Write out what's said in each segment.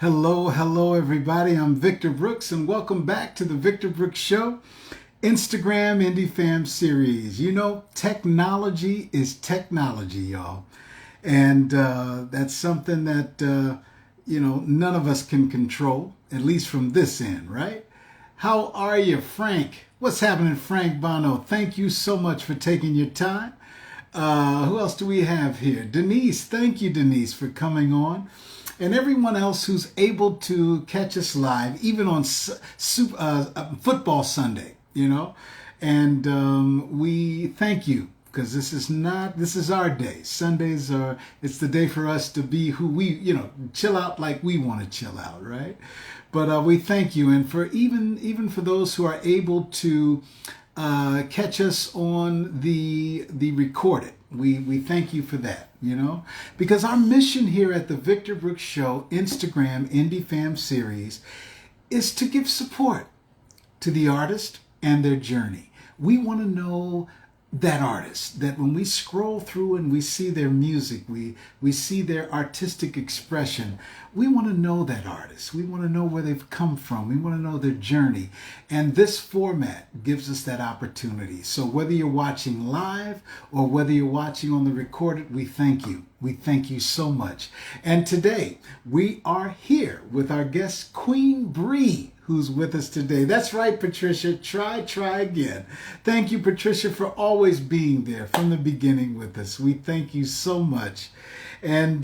Hello, hello, everybody. I'm Victor Brooks, and welcome back to the Victor Brooks Show, Instagram Indie Fam series. You know, technology is technology, y'all. And that's something that, none of us can control, at least from this end, right? How are you, Frank? What's happening, Frank Bono? Thank you so much for taking your time. Who else do we have here? Denise. Thank you, Denise, for coming on. And everyone else who's able to catch us live, even on Football Sunday, And we thank you because this is our day. Sundays it's the day for us to be who chill out like we want to chill out, right? But we thank you. And for even for those who are able to catch us on the recorded. We thank you for that, because our mission here at the Victor Brooks Show Instagram Indie Fam series is to give support to the artist and their journey. We want to know that artist, that when we scroll through and we see their music, we see their artistic expression, we want to know that artist. We want to know where they've come from. We want to know their journey. And this format gives us that opportunity. So whether you're watching live or whether you're watching on the recorded, we thank you. We thank you so much. And today we are here with our guest, Queen Bree, who's with us today. That's right, Patricia. Try again. Thank you, Patricia, for always being there from the beginning with us. We thank you so much. And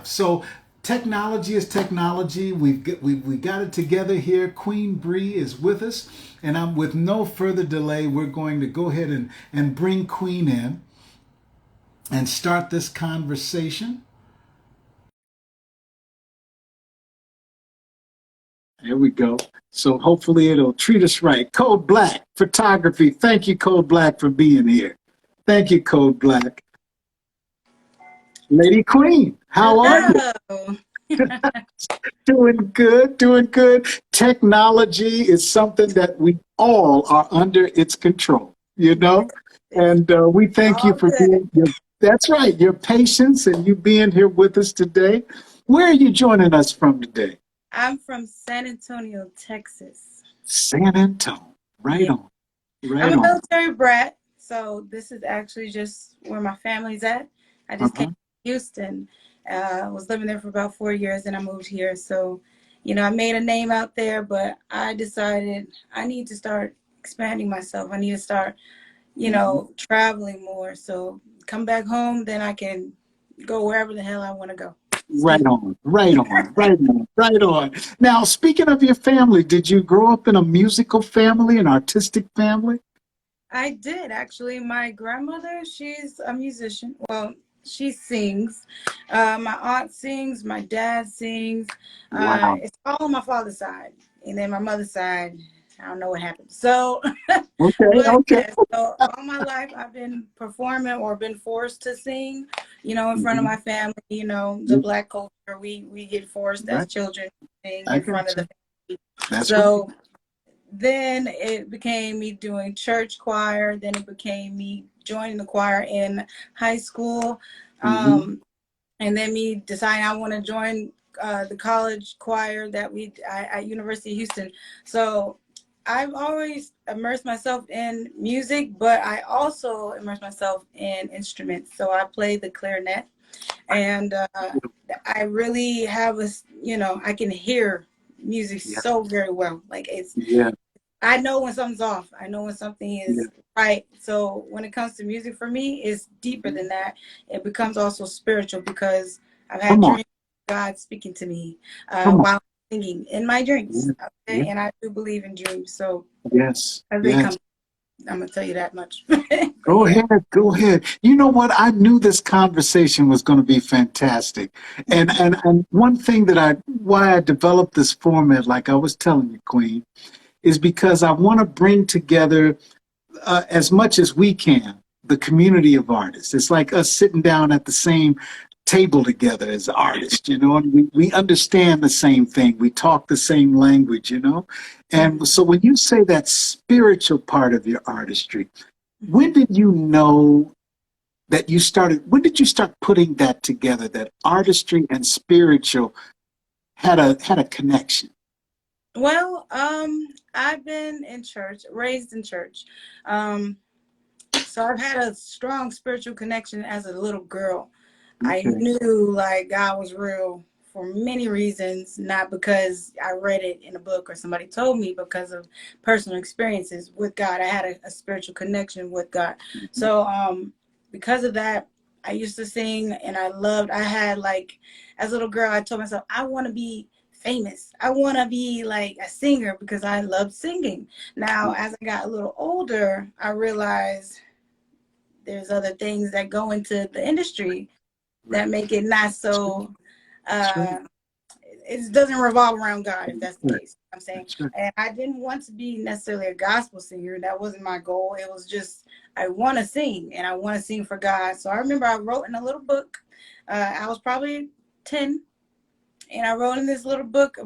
so technology is technology. We got it together here. Queen Bree is with us. And I'm with no further delay, we're going to go ahead and bring Queen in and start this conversation. There we go. So hopefully it'll treat us right. Code Black Photography. Thank you, Code Black, for being here. Thank you, Code Black. Lady Queen, how are Hello. you? Doing good, doing good. Technology is something that we all are under its control, And we thank you All for good. that's right, your patience and you being here with us today. Where are you joining us from today? I'm from San Antonio, Texas. San Antonio. Right Yeah. on. Right I'm a on. military brat, so this is actually just where my family's at. I just came Uh-huh. to Houston. Was living there for about 4 years, and I moved here. So, I made a name out there, but I decided I need to start expanding myself. I need to start, Mhm. traveling more. So come back home, then I can go wherever the hell I want to go. Right on. Right on. Right on. Right on. Now, speaking of your family, did you grow up in a musical family, an artistic family? I did actually. My grandmother, she's a musician. Well, she sings. My aunt sings. My dad sings. Wow. It's all on my father's side, and then my mother's side, I don't know what happened. So, Okay. but Okay. yes. So all my life, I've been performing or been forced to sing. In front of Mhm. my family. The Black culture, we get forced as Right. children to sing I in front got of the you. family. That's right. So then it became me doing church choir. Then it became me joining the choir in high school. Hmm. And then me deciding I want to join the college choir that at University of Houston. So I've always immersed myself in music, but I also immerse myself in instruments. So I play the clarinet, and I really have I can hear music Yeah. so very well. Like Yeah. I know when something's off. I know when something Yeah. is right. So when it comes to music for me, it's deeper than that. It becomes also spiritual because I've had Come on. dreams of God speaking to me Come on. while singing in my dreams. Yeah. Yeah. Okay? And I do believe in dreams. So Yes. as they Yes. come, I'm going to tell you that much. But Go yeah. ahead. Go ahead. You know what? I knew this conversation was going to be fantastic. And one thing why I developed this format, like I was telling you, Queen, is because I want to bring together as much as we can the community of artists. It's like us sitting down at the same table together as artists, and we understand the same thing. We talk the same language. And so when you say that spiritual part of your artistry, when did you know when did you start putting that together, that artistry and spiritual had a connection? Well, I've been in church, raised in church. So I've had a strong spiritual connection as a little girl. I Okay. knew like God was real for many reasons, not because I read it in a book or somebody told me, because of personal experiences with God. I had a spiritual connection with God. So because of that, I used to sing, and I had like, as a little girl, I told myself, I want to be famous. I want to be like a singer because I loved singing. Now, as I got a little older, I realized there's other things that go into the industry that make it not so it doesn't revolve around God, if that's the case. I'm saying, and I didn't want to be necessarily a gospel singer. That wasn't my goal. It was just, I want to sing, and I want to sing for God. So I remember I wrote in a little book. I was probably 10, and I wrote in this little book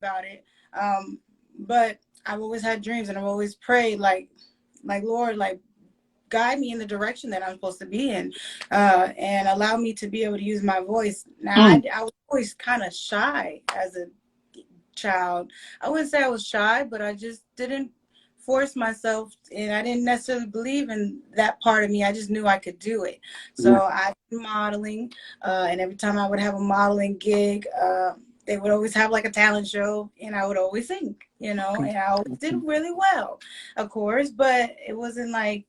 about it. But I've always had dreams, and I've always prayed, like Lord, like, guide me in the direction that I'm supposed to be in, and allow me to be able to use my voice. Now, I was always kind of shy as a child. I wouldn't say I was shy, but I just didn't force myself, and I didn't necessarily believe in that part of me. I just knew I could do it. So I did modeling, and every time I would have a modeling gig, they would always have like a talent show, and I would always sing, and I always did really well, of course, but it wasn't like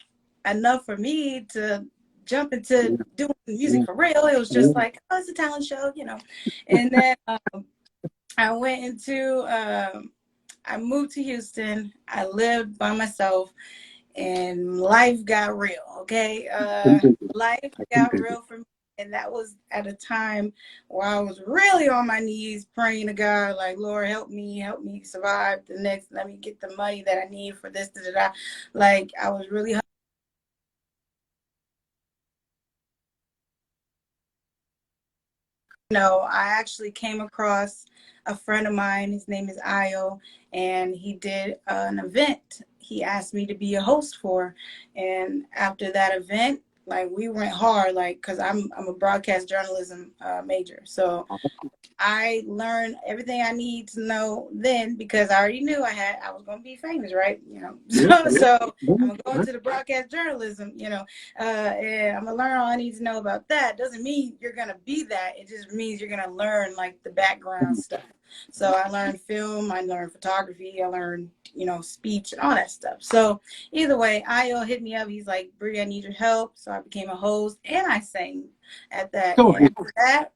enough for me to jump into doing music for real. It was just like, oh, it's a talent show, And then I went into, I moved to Houston. I lived by myself, and life got real. Okay. Life got real for me. And that was at a time where I was really on my knees praying to God, like, Lord, help me survive the next, let me get the money that I need for this, like, I was really, I actually came across a friend of mine. His name is Io, and he did an event he asked me to be a host for. And after that event, like, we went hard, like, because I'm a broadcast journalism major. So I learned everything I need to know then, because I already knew I was going to be famous, right? So I'm going to go into the broadcast journalism, and I'm going to learn all I need to know about that. Doesn't mean you're going to be that. It just means you're going to learn like the background stuff. So I learned film, I learned photography, I learned, speech and all that stuff. So either way, Io hit me up. He's like, Bree, I need your help. So I became a host, and I sang at that. And after that,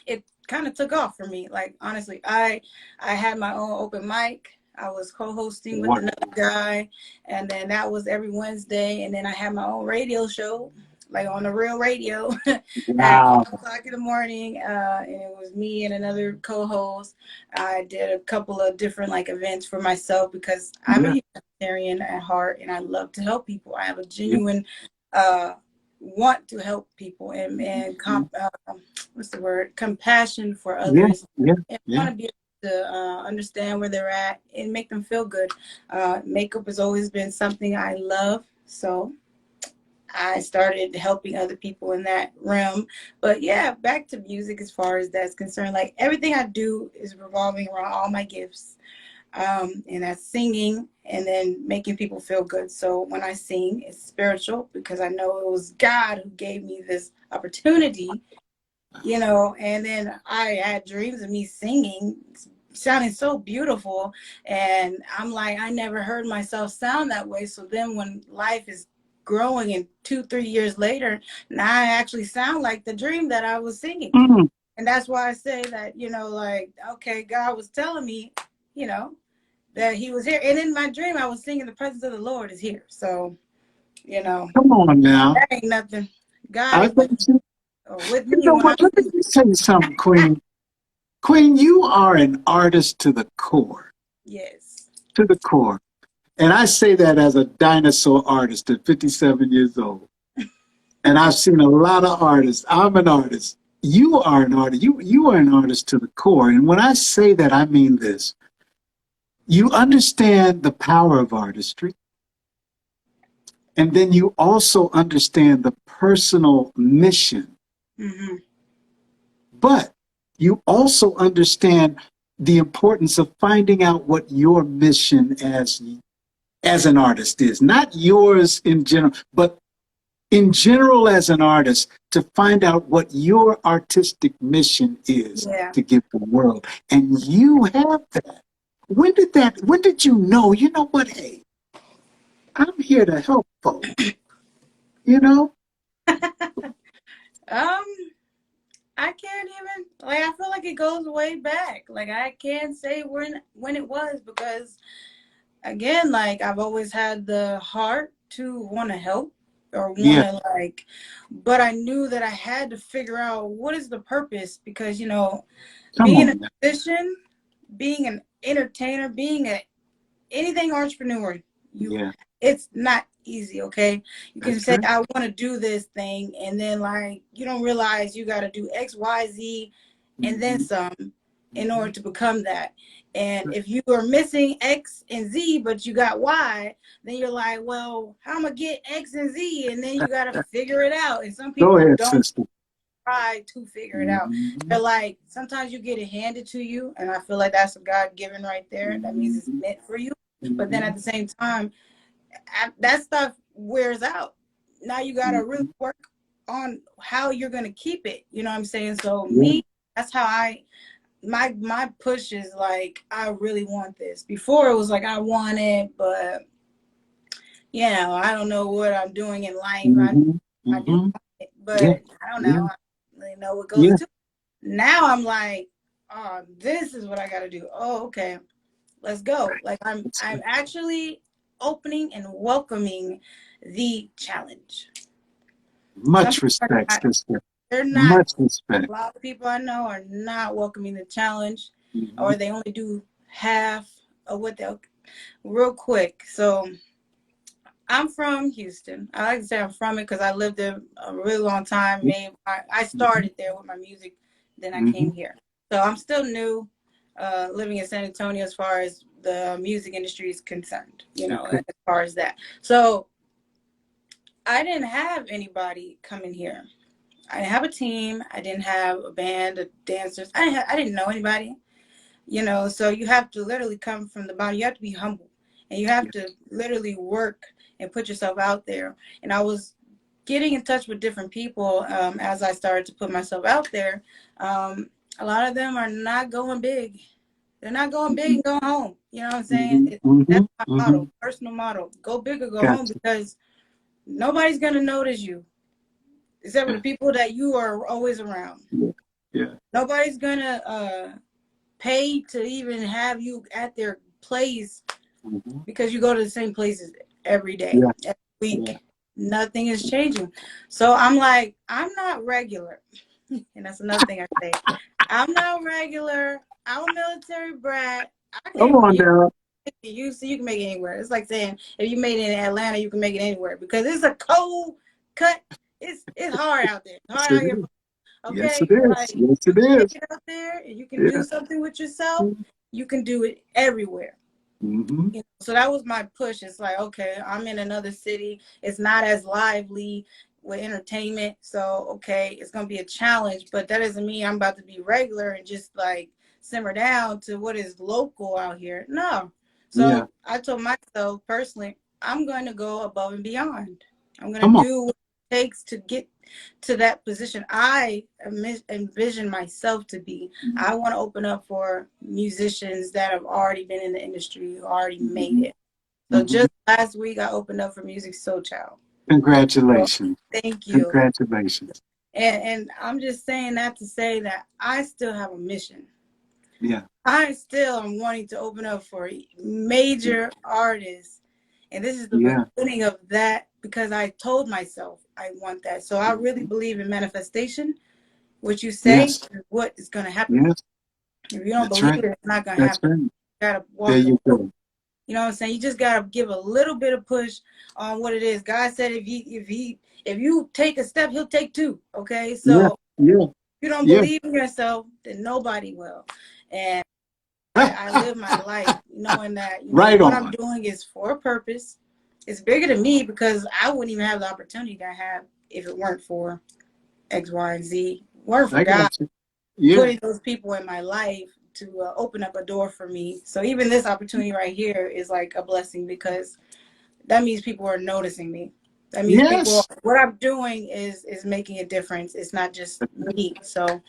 it kind of took off for me. Like, honestly, I had my own open mic. I was co-hosting with another guy, and then that was every Wednesday. And then I had my own radio show, like on the real radio, at 5:00 in the morning. And it was me and another co-host. I did a couple of different like events for myself, because I'm a humanitarian at heart, and I love to help people. I have a genuine want to help people, and what's the word? Compassion for others. And want to be able to understand where they're at and make them feel good. Makeup has always been something I love, so I started helping other people in that realm. But yeah, back to music as far as that's concerned. Like, everything I do is revolving around all my gifts. And that's singing, and then making people feel good. So when I sing, it's spiritual, because I know it was God who gave me this opportunity, and then I had dreams of me singing, sounding so beautiful. And I'm like, I never heard myself sound that way. So then when life is growing, and 2-3 years later, now I actually sound like the dream that I was singing. And that's why I say that, like, okay, God was telling me, that he was here. And in my dream, I was singing, the presence of the Lord is here. So, Come on now. that ain't nothing. God is with me. Let me tell you something, Queen. Queen, you are an artist to the core. Yes. To the core. And I say that as a dinosaur artist at 57 years old. And I've seen a lot of artists. I'm an artist. You are an artist. You are an artist to the core. And when I say that, I mean this. You understand the power of artistry. And then you also understand the personal mission. Mm-hmm. But you also understand the importance of finding out what your mission as an artist is. Not yours in general, but in general as an artist, to find out what your artistic mission is Yeah. to give the world. And you have that. When did you know, you know what, hey, I'm here to help folks, you know? Um, I can't even like. I feel like it goes way back. Like I can't say when it was because again, like I've always had the heart to want to help or want Yeah, to like, but I knew that I had to figure out what is the purpose because come being a on now. musician, being an entertainer, being a anything entrepreneur, you Yeah, it's not easy, okay? You can that's say right. I want to do this thing and then like you don't realize you got to do XYZ and then Mm-hmm, some in mm-hmm. order to become that. And if you are missing X and Z but you got Y, then you're like, well, how am I get X and Z? And then you got to figure it out. And some Go people ahead, don't sister. try to figure it out. Mm-hmm, They're like, sometimes you get it handed to you, and I feel like that's a God given right there. That means it's mm-hmm, meant for you. But then mm-hmm, at the same time, that stuff wears out. Now you got to really mm-hmm. work on how you're going to keep it. You know what I'm saying? So Yeah, me, that's how my push is like, I really want this. Before it was like, I want it, but I don't know what I'm doing in life. mm-hmm, I do mm-hmm. want it, but Yeah, I don't know. yeah, I don't really know what goes yeah. into it. Now I'm like, oh, this is what I got to do. Oh, okay, let's go. Like That's I'm good. actually opening and welcoming the challenge. Some Much people are respect, not. sister. They're not. Much respect. A lot of people I know are not welcoming the challenge, Mm-hmm. or they only do half of what they'll. Real quick, so I'm from Houston. I like to say I'm from it because I lived there a really long time. I Mm-hmm. started there with my music, then I Mm-hmm. came here. So I'm still new, living in San Antonio as far as the music industry is concerned, Okay. as far as that. So I didn't have anybody coming here. I didn't have a team. I didn't have a band of dancers. I didn't know anybody. So you have to literally come from the bottom. You have to be humble and you have Yeah. to literally work and put yourself out there. And I was getting in touch with different people as I started to put myself out there. A lot of them are not going big. They're not going big and going home. You know what I'm saying? Mm-hmm. Mm-hmm. That's my Mm-hmm. motto, personal motto. Go big or go home Gotcha. because nobody's going to notice you except for the Yeah. people that you are always around. Yeah. Yeah. Nobody's going to pay to even have you at their place Mm-hmm. because you go to the same places every day, Yeah. every Yeah. week. Nothing is changing. So I'm like, I'm not regular. And that's another thing I say. I'm not regular. I'm a military brat. I Come can on you now. you see you can make it anywhere. It's like saying if you made it in Atlanta, you can make it anywhere because it's a cold cut. It's hard out there. It's Yes, hard it out here. is. Yes, it Okay, is. like Yes, you it can make is. it out there and you can Yeah. do something with yourself. You can do it everywhere. Mm-hmm. So that was my push. It's like, okay, I'm in another city. It's not as lively with entertainment. So, okay, it's going to be a challenge, but that doesn't mean I'm about to be regular and just like simmer down to what is local out here. No. Yeah. So I told myself personally, I'm going to go above and beyond. I'm going Come to on. do what it takes to get to that position I envision myself to be. I want to open up for musicians that have already been in the industry, who already made Mm-hmm. it. So Mm-hmm. just last week, I opened up for Music Soul Child. So Congratulations. thank you. Congratulations. And I'm just saying that to say that I still have a mission. Yeah. I still am wanting to open up for major artists. And this is the Yeah. beginning of that because I told myself I want that. So I really believe in manifestation. What you say Yes. is what is going to happen. Yes. If you don't That's believe right. it, it's not going to That's happen. right. You got to There walk a you little. go. You know what I'm saying? You just got to give a little bit of push on what it is. God said if you take a step, he'll take two. Okay? Yeah. So Yeah. if you don't Yeah. believe in yourself, then nobody will. And I live my life knowing that, Right what I'm on. doing is for a purpose. it's bigger than me because I wouldn't even have the opportunity that I have if it weren't for X, Y, and Z. Weren't for I God got you. Yeah. putting those people in my life to open up a door for me. So even this opportunity right here is like a blessing because that means people are noticing me. That means people, Yes. what I'm doing is making a difference. It's not just me. So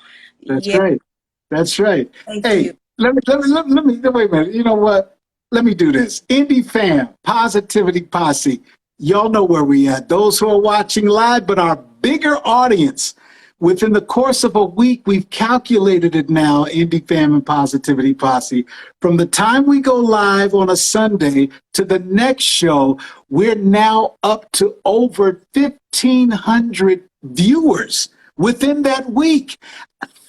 That's yeah, right. That's right. thank you. Hey, wait a minute. You know what? Let me do this. Indie Fam, Positivity Posse. Y'all know where we at. Those who are watching live, but our bigger audience. Within the course of a week, we've calculated it now, Indie Fam and Positivity Posse. From the time we go live on a Sunday to the next show, we're now up to over 1,500 viewers within that week.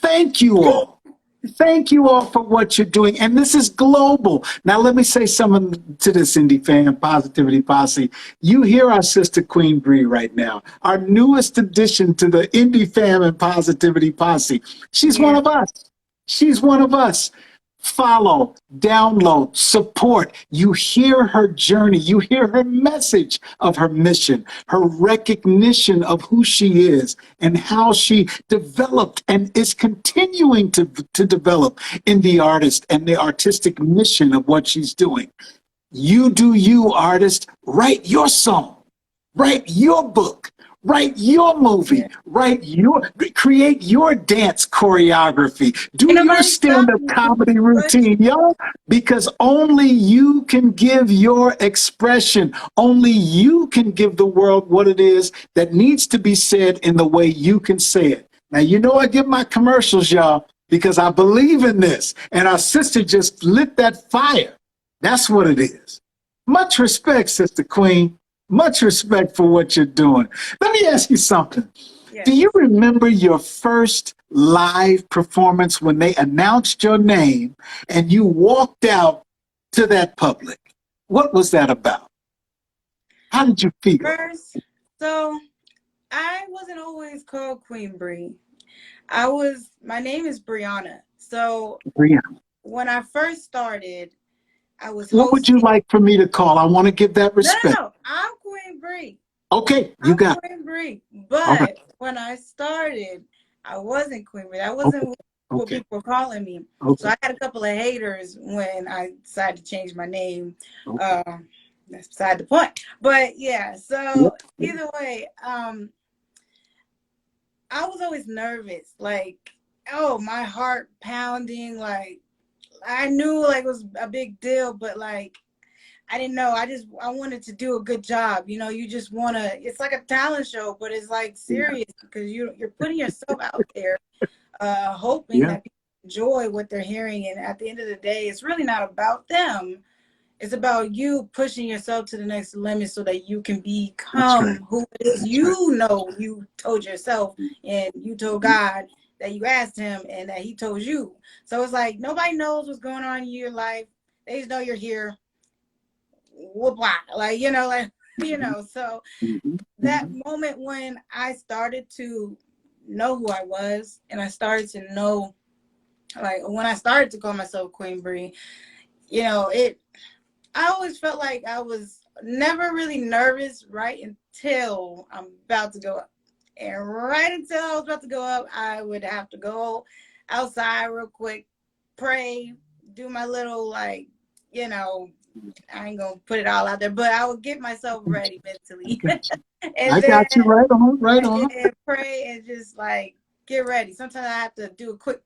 Thank you all. Thank you all for what you're doing. And this is global. Now, let me say something to this Indie Fan Positivity Posse. You hear our sister Queen Bree right now, our newest addition to the Indie Fan and Positivity Posse. She's one Yeah. of us. She's one of us. Follow, download, support. You hear her journey. You hear her message of her mission, her recognition of who she is and how she developed and is continuing to develop in the artist and the artistic mission of what she's doing. You do you, artist. Write your song. Write your book. Write your movie. Create your dance choreography. Ain't Do your nobody stand-up stopping you. comedy routine, yo. Because only you can give your expression. Only you can give the world what it is that needs to be said in the way you can say it. Now, you know I give my commercials, y'all, because I believe in this. And our sister just lit that fire. That's what it is. Much respect, Sister Queen. Much respect for what you're doing. Let me ask you something. Do Yes. you remember your first live performance when they announced your name and you walked out to that public? What was that about? How did you feel? First, so I wasn't always called Queen Bree. My name is Brianna. So Brianna, when I first started, I was what would you hosting. like for me to call? I want to give that No, respect. no, I'm Queen Bree. Okay, you I'm got it. Queen Bree. All right. But when I started, I wasn't Queen Bree. That Okay. wasn't what Okay. people were calling me. So Okay. I had a couple of haters when I decided to change my name. Okay. That's beside the point. But yeah, Yep. so either way, I was always nervous. Like, oh, my heart pounding. Like, I knew like it was a big deal, but like I didn't know. I wanted to do a good job. You know, you just want to. It's like a talent show, but it's like Yeah. serious because you're putting yourself out there, hoping Yeah. that people enjoy what they're hearing. And at the end of the day, it's really not about them. It's about you pushing yourself to the next limit so that you can That's right. become who it is That's right. you know you told yourself and you told God that you asked him and that he told you. So it's like nobody knows what's going on in your life. They just know you're here. Whoop, like, so Mhm. that Mhm. moment when I started to know who I was and I started to know, like, when I started to call myself Queen Bree, I always felt like I was never really nervous right until I'm about to go up. And right until I was about to go up, I would have to go outside real quick, pray, do my little, like, you know, I ain't gonna put it all out there, but I would get myself ready I mentally. got you. And I then got you right on, right on. and pray and just like get ready. Sometimes I have to do a quick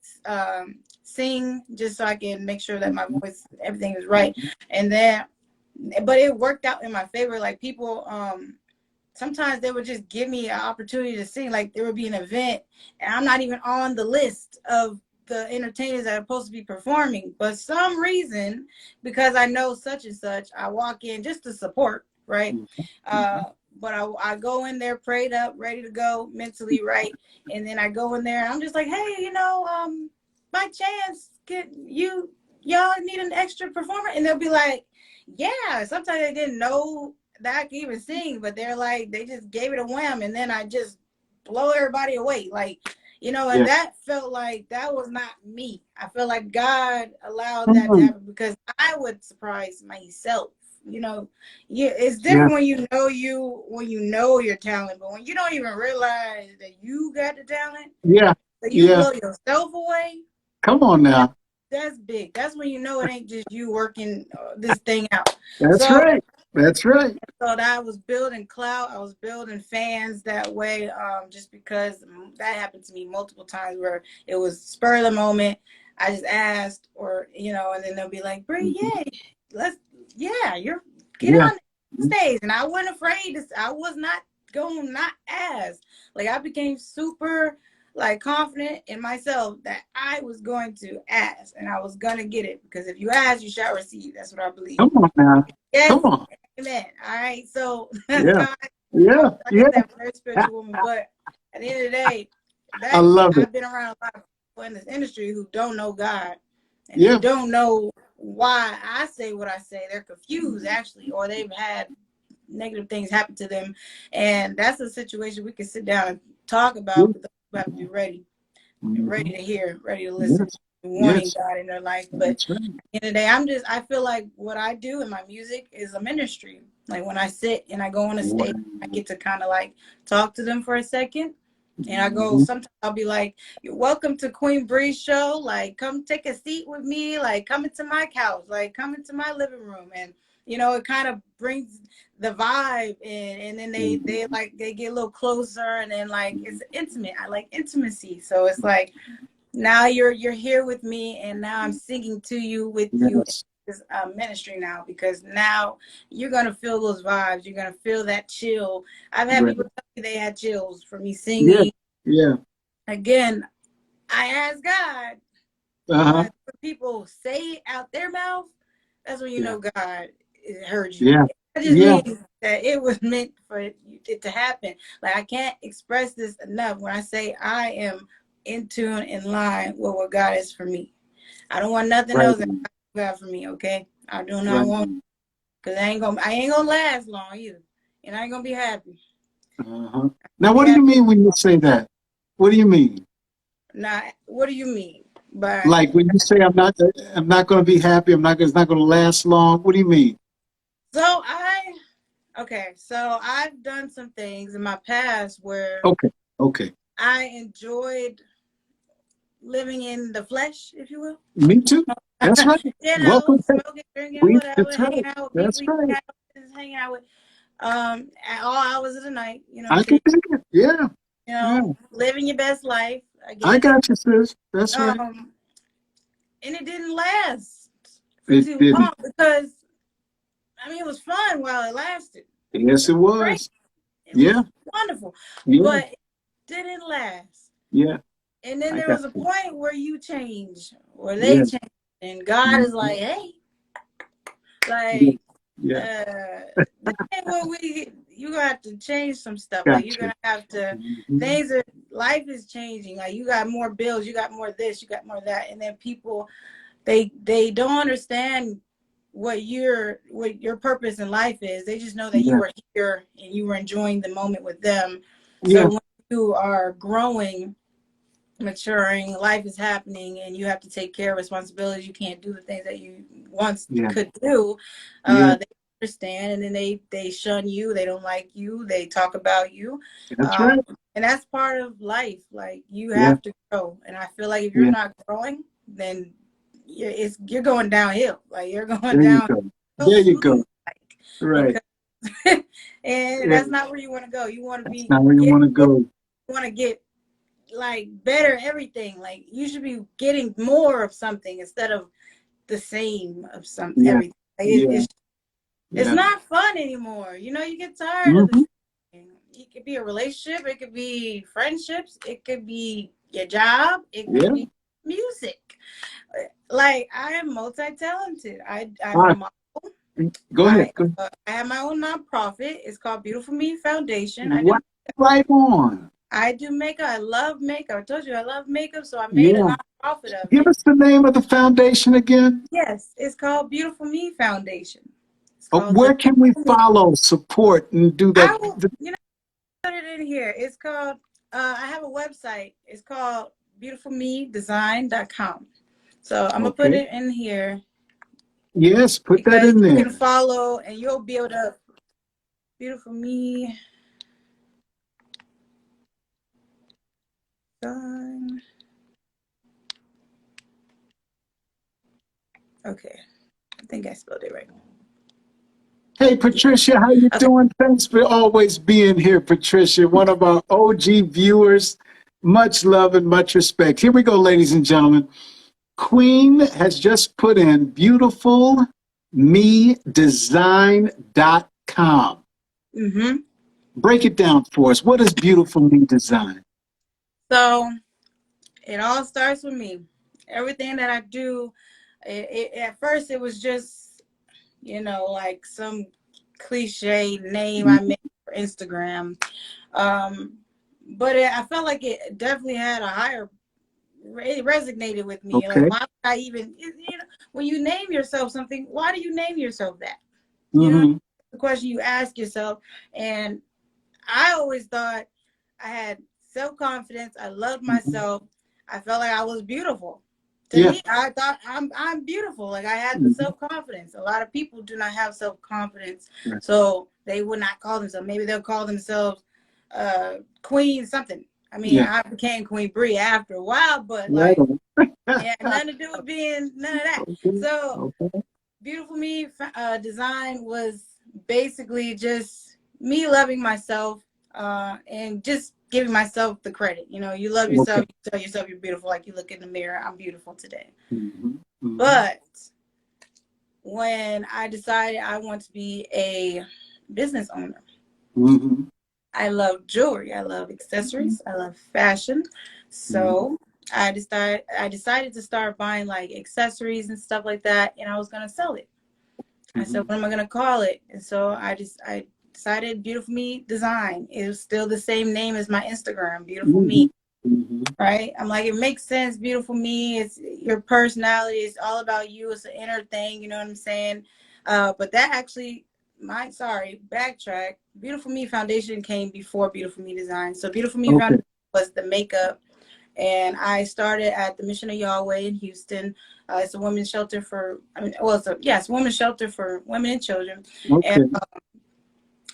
sing just so I can make sure that my voice, everything is right. And then, but it worked out in my favor. Like people, sometimes they would just give me an opportunity to sing. Like there would be an event and I'm not even on the list of the entertainers that are supposed to be performing. But some reason, because I know such and such, I walk in just to support, right? But I go in there prayed up, ready to go, mentally right. And then I go in there and I'm just like, hey, by chance, y'all need an extra performer? And they'll be like, yeah. Sometimes they didn't know that I could even sing, but they're like, they just gave it a wham, and then I just blow everybody away. Like, and Yeah. that felt like that was not me. I feel like God allowed that to Mm. happen because I would surprise myself. it's different when you know your talent, but when you don't even realize that you got the talent, that you blow yourself away. Come on now. That's big. That's when you know it ain't just you working this thing out. That's right. That's right. So that I was building clout, I was building fans that way, just because that happened to me multiple times where it was spur of the moment. I just asked, or and then they'll be like, "Brie, you're get on the stage," and I wasn't afraid. I was not going not ask. Like I became super confident in myself that I was going to ask and I was gonna get it, because if you ask, you shall receive. That's what I believe. Come on now. Yes. Come on. Amen. All right. So I get that very spiritual woman. But at the end of the day, I love it. I've been around a lot of people in this industry who don't know God, and they don't know why I say what I say. They're confused actually, or they've had negative things happen to them, and that's a situation we can sit down and talk about. But we have to be ready to hear, ready to listen, wanting God in their life. But at the end of the day, I feel like what I do in my music is a ministry. Like when I sit and I go on a stage, I get to kind of talk to them for a second. And I go, sometimes I'll be like, "You're welcome to Queen Bree's show. Like, come take a seat with me. Like, come into my couch. Like, come into my living room." And, it kind of brings the vibe in. And then they get a little closer. And then, it's intimate. I like intimacy. So it's like, now you're here with me. And now I'm singing to you with you in this ministry now. Because now you're going to feel those vibes. You're going to feel that chill. I've had people tell me they had chills for me singing. Again, I ask God. When people say it out their mouth, that's when you know God heard you. That just means that it was meant for it to happen. Like I can't express this enough when I say I am in tune, in line with what God is for me. I don't want nothing else than God for me. Okay, I do not want, because I ain't gonna last long either, and I ain't gonna be happy. Now, what do you mean when you say that? What do you mean? Now, what do you mean? But like when you say I'm not going to be happy, it's not going to last long. What do you mean? So I've done some things in my past where I enjoyed living in the flesh, if you will. Me too. That's right. Smoking, drinking, whatever, hanging out with people, hanging out with at all hours of the night, I can think it. Living your best life. I got you, sis. That's right. And it didn't last for too long, because it was fun while it lasted. Yes, it was. It was wonderful. But it didn't last. And then there was a point where you change, or they change, and God is like, "Hey, you have to change some stuff. Like you're gonna have to life is changing. Like you got more bills, you got more this, you got more that." And then people, they don't understand what your purpose in life is. They just know that you were here and you were enjoying the moment with them. So when you are growing, maturing, life is happening, and you have to take care of responsibilities. You can't do the things that you once could do. They understand, and then they shun you. They don't like you. They talk about you. That's right. And that's part of life. Like you have to grow. And I feel like if you're not growing, then you're going downhill. Like you're going down. There you go. Right. And that's not where you want to go. You want to be. Not where you want to go. You want to get better everything. Like you should be getting more of something instead of the same of something. Everything. It's not fun anymore. You get tired of the thing. It could be a relationship, it could be friendships, it could be your job, it could be music. Like I am multi-talented. Go ahead. I have my own nonprofit. It's called Beautiful Me Foundation. I do makeup. I love makeup. I told you I love makeup, so I made a nonprofit of it. Give us the name of the foundation again. Yes, it's called Beautiful Me Foundation. Where can we follow, support, and do that? Put it in here. It's called. I have a website. It's called beautifulmedesign.com. So I'm gonna put it in here. Yes, put that because in you can there. follow and you'll be able to. Beautiful me. Done. Okay, I think I spelled it right. Hey, Yeah. Patricia, how you Okay. doing? Thanks for always being here, Patricia, one of our OG viewers. Much love and much respect. Here we go, ladies and gentlemen. Queen has just put in beautifulmedesign.com. Mm-hmm. Break it down for us. What is Beautiful Me Design? So it all starts with me. Everything that I do, at first it was just, like some cliche name I made for Instagram. But I felt like it definitely had a higher, it resonated with me. Like, Okay. why would I even, when you name yourself something, why do you name yourself that? Mm-hmm. The question you ask yourself. And I always thought I had self-confidence. I loved Mm-hmm. myself. I felt like I was beautiful. To Yeah. me, I thought I'm beautiful. Like, I had the Mm-hmm. self-confidence. A lot of people do not have self-confidence, Right. so they would not call themselves. Maybe they'll call themselves Queen something. I mean, Yeah. I became Queen Bree after a while, but Right like, on. it had nothing to do with being none of that. Okay. So Okay. Beautiful Me design was basically just me loving myself and just giving myself the credit. You love Okay. yourself, you tell yourself you're beautiful, like you look in the mirror, I'm beautiful today. Mm-hmm. Mm-hmm. But when I decided I want to be a business owner, Mm-hmm. I love jewelry, I love accessories, I love fashion. Mm-hmm. So I decided to start buying like accessories and stuff like that, and I was gonna sell it. I said, Mm-hmm. what am I gonna call it? And so I decided Beautiful Me Design. It was still the same name as my Instagram, Beautiful Mm-hmm. Me. Mm-hmm. Right? I'm like, it makes sense, Beautiful Me. It's your personality, it's all about you, it's an inner thing, you know what I'm saying? But that actually backtrack. Beautiful Me Foundation came before Beautiful Me Design. So Beautiful Me Okay. Foundation was the makeup, and I started at the Mission of Yahweh in Houston. It's a women's shelter for, it's a women's shelter for women and children. And Okay.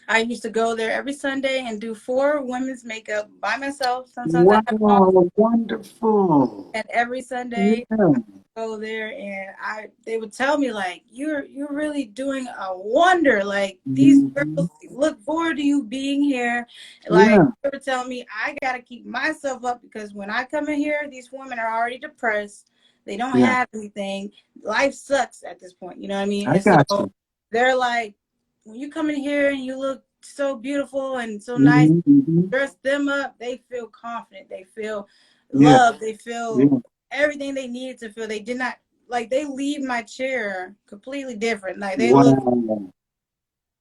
I used to go there every Sunday and do 4 women's makeup by myself. Sometimes I have off, Wow, wonderful. and every Sunday Yeah. go there, and they would tell me like, you're really doing a wonder. Like, these Mm-hmm. girls look forward to you being here. Like, Yeah. they would tell me I gotta keep myself up, because when I come in here, these women are already depressed. They don't Yeah. have anything. Life sucks at this point, you know what I mean? I And so got you. they're like, when you come in here and you look so beautiful and so nice, Mm-hmm. Mm-hmm. dress them up, they feel confident, they feel Yeah. love, they feel Yeah. everything they needed to feel. They did not, like, they leave my chair completely different. Like, they look, Wow.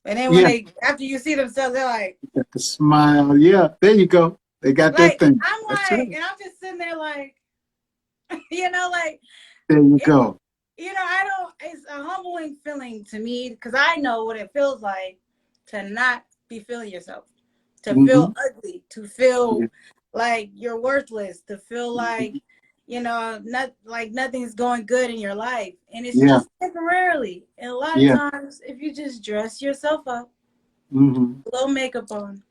and then when Yeah. they, after you see themselves, they're Got the smile. Yeah. There you go. They got that thing. I'm That's like, right. and I'm just sitting there like, like, There you it, go. I don't, it's a humbling feeling to me, because I know what it feels like to not be feeling yourself, to Mm-hmm. feel ugly, to feel Yeah. like you're worthless, to feel like, Mm-hmm. not like nothing's going good in your life. And it's Yeah. just temporarily. And a lot of Yeah. times, if you just dress yourself up, Mm-hmm. a little makeup on,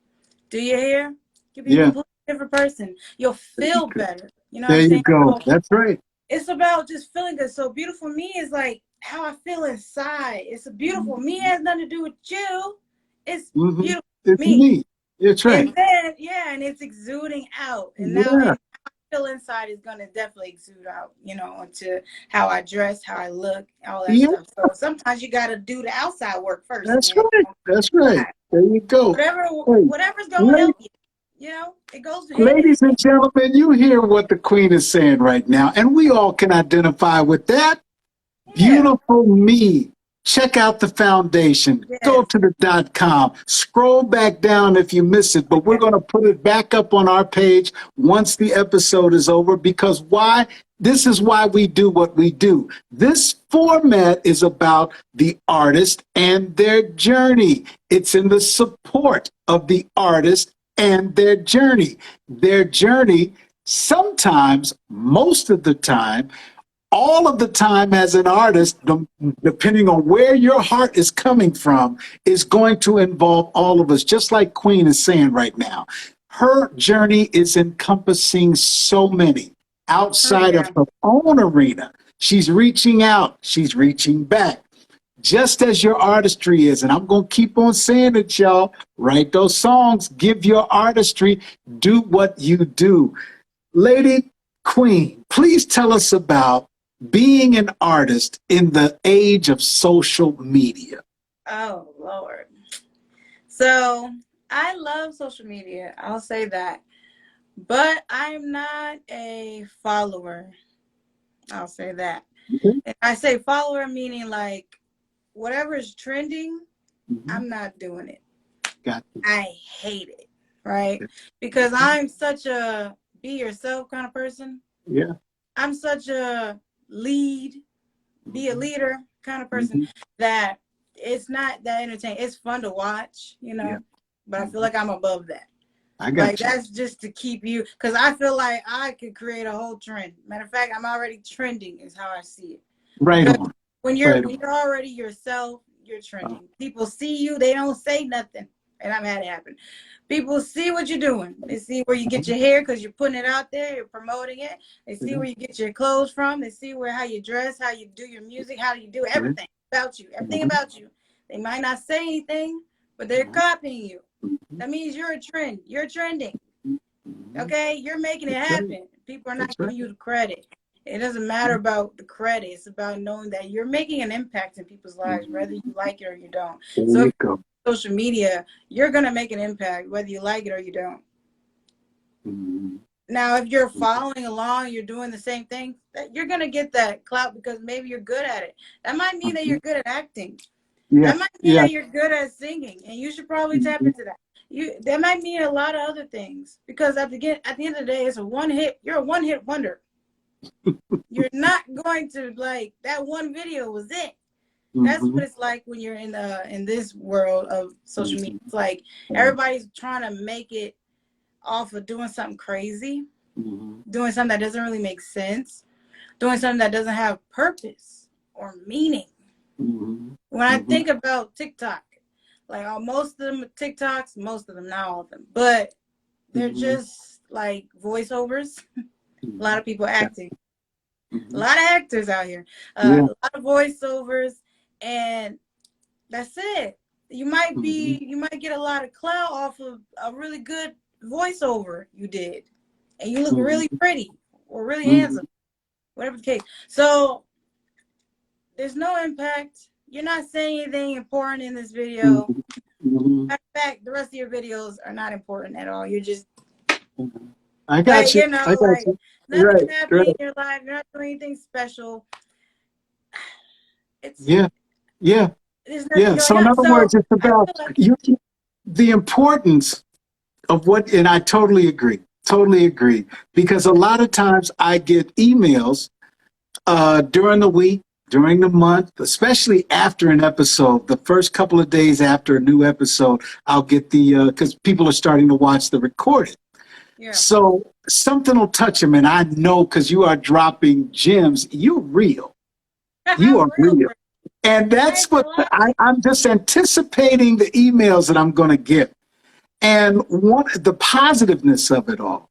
do your hair, you'll be a Yeah. completely different person. You'll There you feel go. better. You know what I'm There you saying? go. So That's right. it's about just feeling good. So Beautiful Me is like how I feel inside. It's a beautiful me. It has nothing to do with you. It's Mm-hmm. beautiful It's me. me. That's right. And then, and it's exuding out. And now Yeah. it feel inside is gonna definitely exude out, into how I dress, how I look, all that Yeah. stuff. So sometimes you gotta do the outside work first, That's man. right. That's right. There you go. Whatever Hey, whatever's gonna la- help you. It goes hand in ladies and hand. gentlemen, you hear what the Queen is saying right now, and we all can identify with that. Yeah. Beautiful me. Check out the foundation. Go Yes. to the .com. Scroll back down if you miss it, but we're going to put it back up on our page once the episode is over, because why? This is why we do what we do. This format is about the artist and their journey. It's in the support of the artist and their journey. Their journey, sometimes, most of the time, all of the time as an artist, depending on where your heart is coming from, is going to involve all of us, just like Queen is saying right now. Her journey is encompassing so many Oh outside yeah. of her own arena. She's reaching out, she's reaching back, just as your artistry is. And I'm going to keep on saying it, y'all. Write those songs, give your artistry, do what you do. Lady Queen, please tell us about being an artist in the age of social media. Oh Lord. So I love social media. I'll say that. But I'm not a follower. I'll say that. Okay. And I say follower meaning like whatever is trending, Mhm. I'm not doing it. Got you. I hate it, right? Because I'm such a be yourself kind of person. Yeah. I'm such a lead, be a leader kind of person Mhm. that it's not that entertaining. It's fun to watch, Yeah. but I feel like I'm above that. I Like got you. that's just to keep you, because I feel like I could create a whole trend. Matter of fact, I'm already trending, is how I see it. Right Because on. when Right you're on. already yourself, you're Oh, trending. People see you, they don't say nothing, and I've had it happen. People see what you're doing. They see where you get your hair because you're putting it out there, you're promoting it. They see yeah. where you get your clothes from. They see how you dress, how you do your music, how you do Yeah. everything about you, everything Mhm. about you. They might not say anything, but they're copying you. That means you're a trend. You're trending. Mhm. Okay, you're making it That's right. happen. People are not That's right. giving you the credit. It doesn't matter about the credit. It's about knowing that you're making an impact in people's lives, whether you Mhm. like it or you don't. There So if you go. you're on social media, you're gonna make an impact, whether you like it or you don't. Mhm. Now, if you're following along, you're doing the same thing, you're gonna get that clout because maybe you're good at it. That might mean that Mhm. you're good at acting. Yeah. That might mean Yeah. that you're good at singing, and you should probably tap Mhm. into that. That might mean a lot of other things because at the end of the day, it's a one hit. You're a one hit wonder. You're not going to like that one video was it. That's what Mhm. it's like when you're in this world of social media. Mhm. It's like everybody's trying to make it off of doing something crazy, Mhm. doing something that doesn't really make sense, doing something that doesn't have purpose or meaning. Mhm. When I Mhm. think about TikTok, like most of them TikToks, most of them, not all of them, but they're Mhm. just like voiceovers. A lot Mhm. of people Yeah. acting, a Mhm. lot of actors out here, Yeah. a lot of voiceovers, and that's it. Mhm. You might get a lot of clout off of a really good voiceover you did, and you look really Mhm. pretty or really Mhm. handsome, whatever the case. So there's no impact. You're not saying anything important in this video. Mhm. Mhm. Matter of fact, the rest of your videos are not important at all. You're just Mhm. I got like, you. I got like you. nothing's Right. happening Right. in your life. You're not doing anything special. It's Yeah. Yeah. there's Yeah. nothing going So in on. other words, So it's I about feel like you. The importance of what, and I totally agree. Totally agree. Because a lot of times I get emails during the week, during the month, especially after an episode, the first couple of days after a new episode, I'll get because people are starting to watch the recording. yeah, So something will touch them, and I know because you are dropping gems, you're real. You I'm are real. real. And that's Thanks a what lot. I'm just anticipating the emails that I'm going to get. And the positiveness of it all.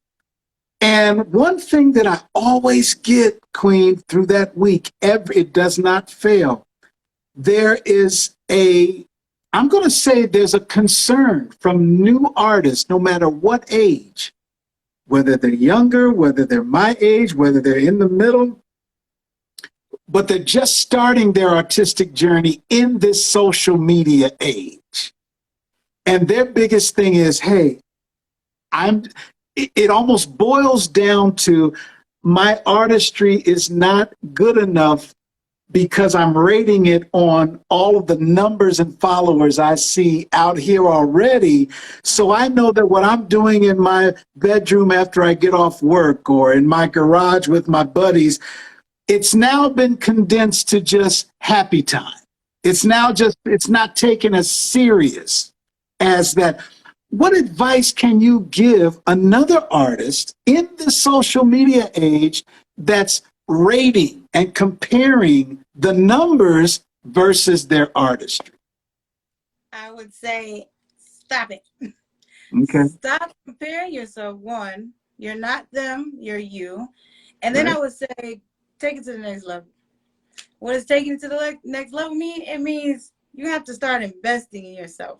And one thing that I always get, Queen, through that week, it does not fail. There is I'm going to say there's a concern from new artists, no matter what age, whether they're younger, whether they're my age, whether they're in the middle, but they're just starting their artistic journey in this social media age. And their biggest thing is, hey, I'm it almost boils down to my artistry is not good enough because I'm rating it on all of the numbers and followers I see out here already. So I know that what I'm doing in my bedroom after I get off work or in my garage with my buddies, it's now been condensed to just happy time. It's not taken as serious as that. What advice can you give another artist in the social media age that's rating and comparing the numbers versus their artistry? I would say stop it. Okay. Stop comparing yourself. One, you're not them, you're you. And then Right. I would say take it to the next level. What does taking it to the next level mean? It means you have to start investing in yourself.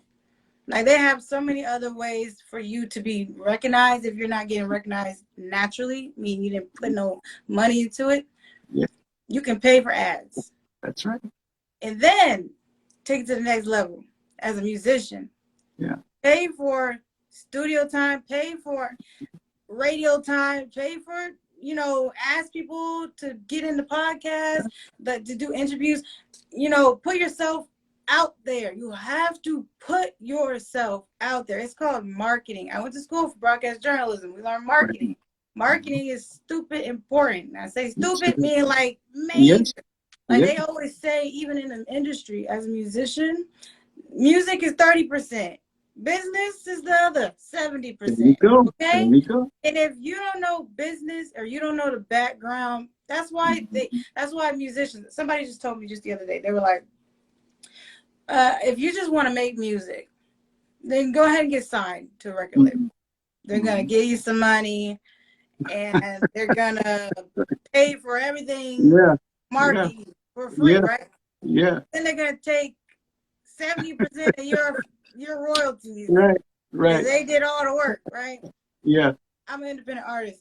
Like, they have so many other ways for you to be recognized if you're not getting recognized naturally, meaning you didn't put no money into it. Yeah. You can pay for ads. That's right. And then take it to the next level as a musician. Yeah. Pay for studio time, pay for radio time, pay for, ask people to get in the podcast, to do interviews, put yourself out there. You have to put yourself out there. It's called marketing. I went to school for broadcast journalism. We learned marketing. Marketing is stupid important. I say stupid meaning like major. Yes. Like Yes. they always say, even in the industry, as a musician, music is 30%. Business is the other 70%. There you go. Okay? There you go. And if you don't know business or you don't know the background, that's why musicians, somebody just told me just the other day, they were like, if you just want to make music, then go ahead and get signed to a record label. They're going to give you some money and they're going to pay for everything, marketing for free, right? Yeah. Then they're going to take 70% of your royalties. Right. They did all the work, right? Yeah. I'm an independent artist.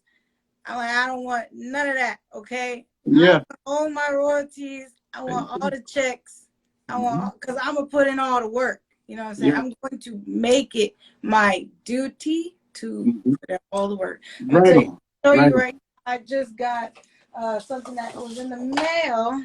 I'm like, I don't want none of that, okay? Yeah. I want all my royalties. I want all the checks. Because I'm going to put in all the work. You know what I'm saying? Yeah. I'm going to make it my duty to put in all the work. Right. Show you right now, I just got something that was in the mail.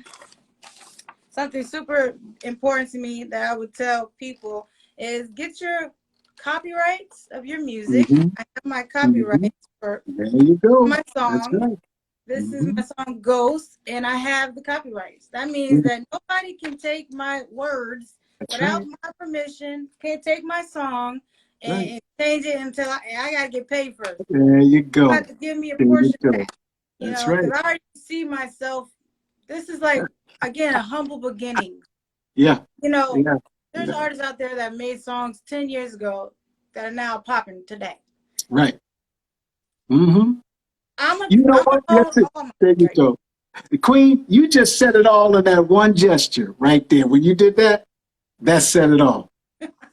Something super important to me that I would tell people is get your copyrights of your music. I have my copyrights for there you go. my song. That's right. This is my song Ghost, and I have the copyrights. That means that nobody can take my words without my permission, can't take my song and change it until I got to get paid first. There you go. You have to give me a portion back. That's Because I already see myself. This is like, again, a humble beginning. Yeah. There's artists out there that made songs 10 years ago that are now popping today. Right. There you go. Queen, you just said it all in that one gesture right there. When you did that, that said it all.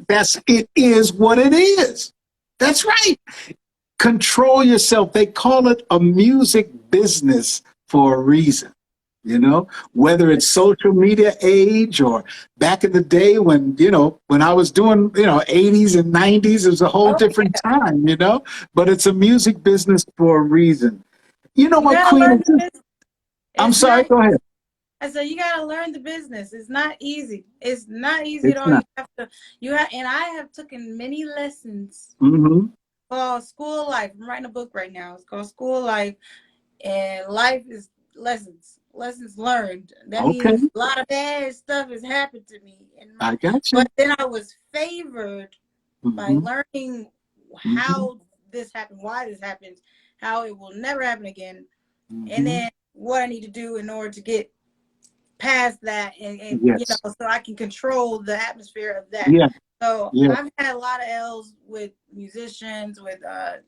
It is what it is. That's right. Control yourself. They call it a music business for a reason. Whether it's social media age or back in the day when I was doing, 80s and 90s, it was a whole different time, but it's a music business for a reason. You know what, Queen? I'm sorry, go ahead. I said, you got to learn the business. It's not easy. It's not easy at all. And I have taken many lessons called School Life. I'm writing a book right now. It's called School Life. And life is lessons learned. That means a lot of bad stuff has happened to me. I got you. But then I was favored by learning how this happened, why this happens, how it will never happen again, and then what I need to do in order to get past that and so I can control the atmosphere of that. So I've had a lot of L's with musicians, with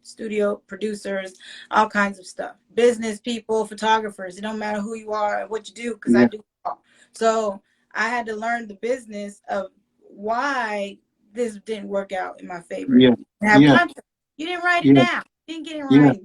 studio producers, all kinds of stuff. Business people, photographers. It don't matter who you are and what you do, because I do it all. So I had to learn the business of why this didn't work out in my favor. You didn't write it down. You didn't get it right.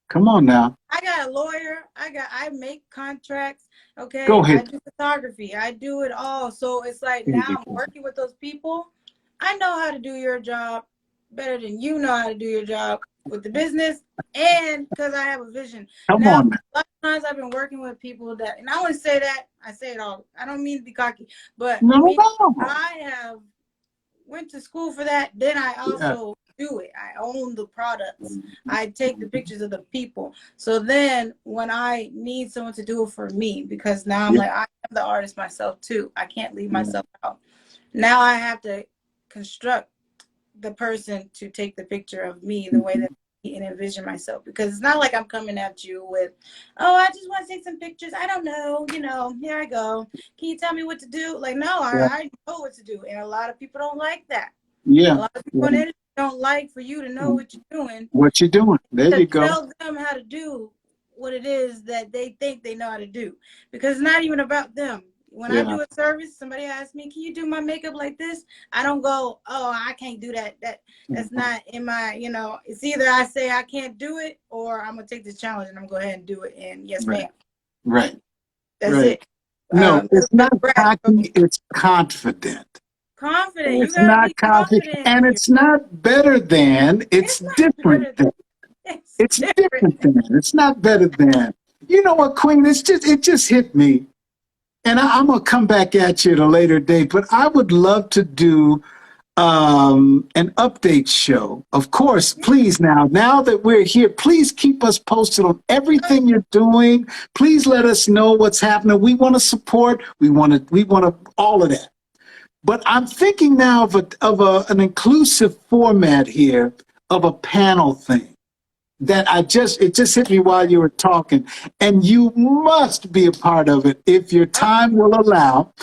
Come on now. I got a lawyer. I make contracts. Okay. Go ahead. I do photography. I do it all. So it's like now I'm working with those people. I know how to do your job better than you know how to do your job with the business, and because I have a vision. Come on. A lot of times I've been working with people that, and I want to say that, I say it all. I don't mean to be cocky, but I have went to school for that. Then I also do it. I own the products. I take the pictures of the people. So then when I need someone to do it for me, because now I'm like, I am the artist myself too. I can't leave myself out. Now I have to construct the person to take the picture of me the way that and envision myself, because it's not like I'm coming at you with, oh, I just want to take some pictures. I don't know, here I go. Can you tell me what to do? Like, no, Yeah. I know what to do. And a lot of people don't like that. Yeah. A lot of people in the industry don't like for you to know what you're doing. What you doing? There To you go. tell them how to do what it is that they think they know how to do, because it's not even about them. When I do a service, somebody asks me, can you do my makeup like this? I don't go, oh, I can't do that. That's not in my, it's either I say I can't do it, or I'm going to take this challenge and I'm going to go ahead and do it. And yes, ma'am. Right. That's right. it. No, it's not cocky, it's confident. Confident. It's You got to not be confident. confident. And it's not better than, it's different than. It's different than. It's not better than. You know what, Queen? It just hit me. And I'm going to come back at you at a later date, but I would love to do an update show. Of course, please now that we're here, please keep us posted on everything you're doing. Please let us know what's happening. We want to support. We want to all of that. But I'm thinking now of an inclusive format here of a panel thing that it just hit me while you were talking, and you must be a part of it if your time will allow,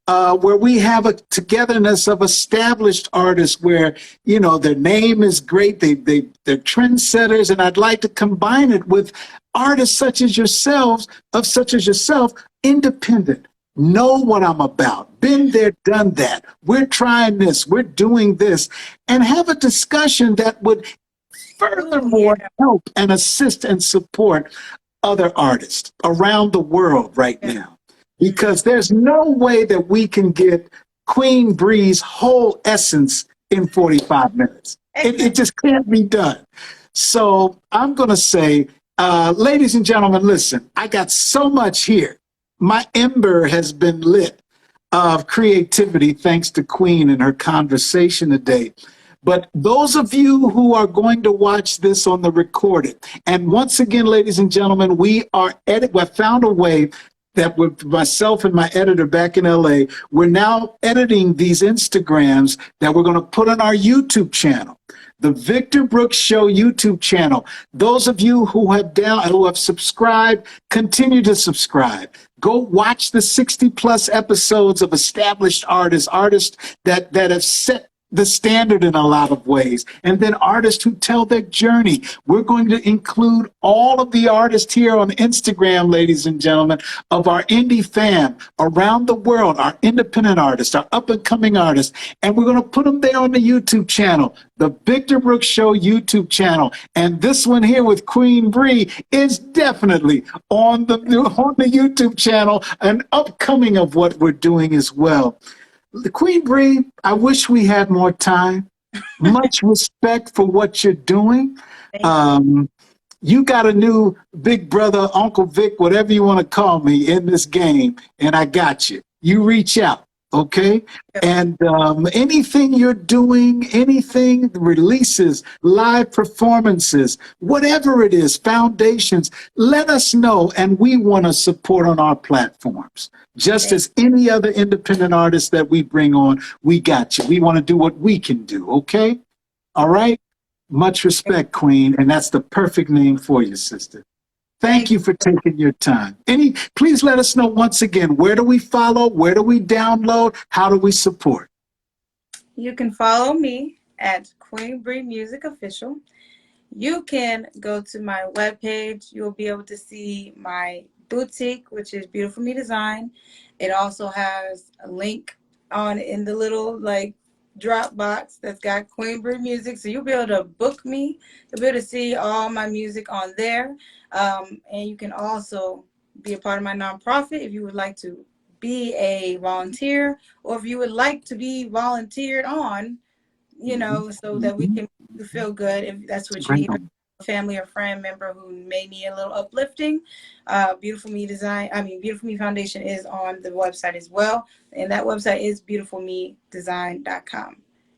where we have a togetherness of established artists where, their name is great. They're trendsetters. And I'd like to combine it with artists such as yourself, independent, know what I'm about, been there, done that. We're trying this, we're doing this, and have a discussion that would furthermore help and assist and support other artists around the world right now. Because there's no way that we can get Queen Bree's whole essence in 45 minutes. It just can't be done. So I'm going to say, ladies and gentlemen, listen, I got so much here. My ember has been lit of creativity thanks to Queen and her conversation today. But those of you who are going to watch this on the recorded, and once again, ladies and gentlemen, we found a way that with myself and my editor back in LA, we're now editing these Instagrams that we're going to put on our YouTube channel, the Victor Brooks Show YouTube channel. Those of you who have subscribed, continue to subscribe. Go watch the 60 plus episodes of established artists that have set the standard in a lot of ways, and then artists who tell their journey. We're going to include all of the artists here on Instagram, ladies and gentlemen, of our indie fam around the world, our independent artists, our up-and-coming artists, and we're going to put them there on the YouTube channel, the Victor Brooks Show YouTube channel. And this one here with Queen Bree is definitely on the YouTube channel, an upcoming of what we're doing as well. The Queen Bree, I wish we had more time. Much respect for what you're doing. You got a new big brother, Uncle Vic, whatever you want to call me in this game, and I got you. You reach out, okay? And anything you're doing, anything, releases, live performances, whatever it is, foundations, let us know, and we want to support on our platforms. Just as any other independent artist that we bring on, we got you. We want to do what we can do, okay? All right? Much respect, Queen, and that's the perfect name for you, sister. Thank you for taking your time. Please let us know once again, where do we follow? Where do we download? How do we support? You can follow me at Queen Bree Music Official. You can go to my webpage. You'll be able to see my boutique, which is Beautiful Me Design. It also has a link in the little drop box that's got Queen Bree Music. So you'll be able to book me. You'll be able to see all my music on there. And you can also be a part of my nonprofit if you would like to be a volunteer, or if you would like to be volunteered on, so that we can feel good if that's what you need. A family or friend member who may need a little uplifting. Beautiful Me Foundation is on the website as well. And that website is beautifulmedesign.com.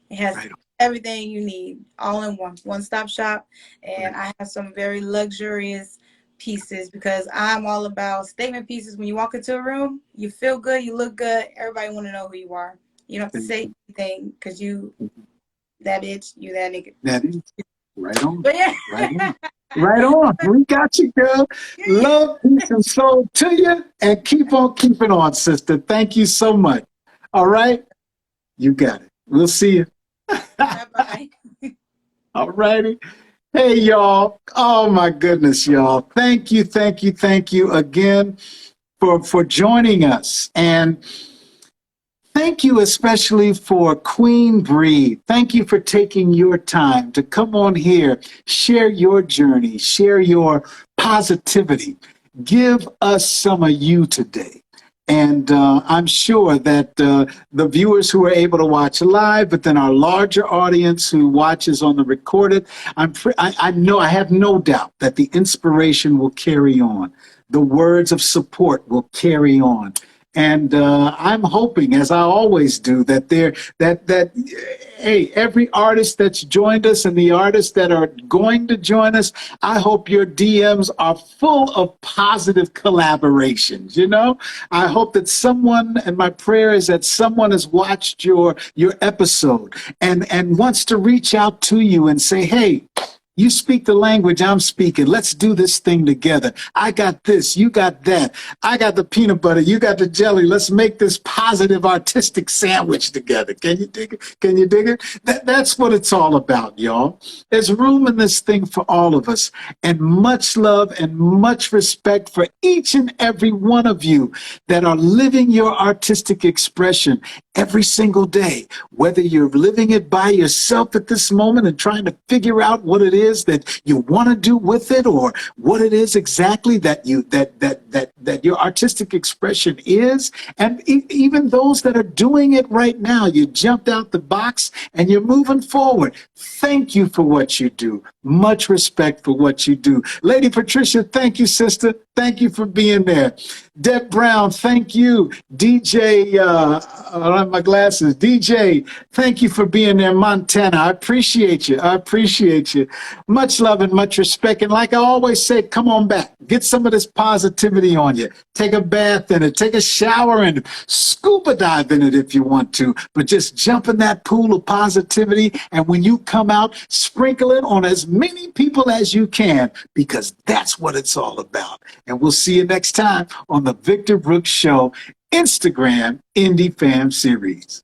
It has everything you need all in one-stop shop. And I have some very luxurious pieces, because I'm all about statement pieces. When you walk into a room, you feel good, you look good. Everybody want to know who you are. You don't have to say anything, because you that bitch, you that nigga. Right on. But yeah. Right on. Right on. We got you, girl. Love, peace, and soul to you. And keep on keeping on, sister. Thank you so much. All right? You got it. We'll see you. Bye-bye. All righty. Hey, y'all. Oh, my goodness, y'all. Thank you, thank you, thank you again for joining us. And thank you especially for Queen Bree. Thank you for taking your time to come on here, share your journey, share your positivity. Give us some of you today. And I'm sure that the viewers who are able to watch live, but then our larger audience who watches on the recorded, I have no doubt that the inspiration will carry on. The words of support will carry on. And I'm hoping, as I always do, that hey, every artist that's joined us and the artists that are going to join us, I hope your DMs are full of positive collaborations. You know, I hope that someone, and my prayer is that someone has watched your episode and wants to reach out to you and say, hey, you speak the language I'm speaking. Let's do this thing together. I got this. You got that. I got the peanut butter. You got the jelly. Let's make this positive artistic sandwich together. Can you dig it? Can you dig it? That's what it's all about, y'all. There's room in this thing for all of us, and much love and much respect for each and every one of you that are living your artistic expression every single day, whether you're living it by yourself at this moment and trying to figure out what it is that you want to do with it, or what it is exactly that your artistic expression is, and even those that are doing it right now. You jumped out the box and you're moving forward. Thank you for what you do. Much respect for what you do. Lady Patricia, thank you, sister. Thank you for being there. Deb Brown, thank you. DJ, I don't have my glasses. DJ, thank you for being there. Montana, I appreciate you. I appreciate you. Much love and much respect. And like I always say, come on back. Get some of this positivity on you. Take a bath in it. Take a shower in it. Scuba dive in it if you want to. But just jump in that pool of positivity. And when you come out, sprinkle it on as many people as you can, because that's what it's all about. And we'll see you next time on the Victor Brooks Show Instagram Indie Fam Series.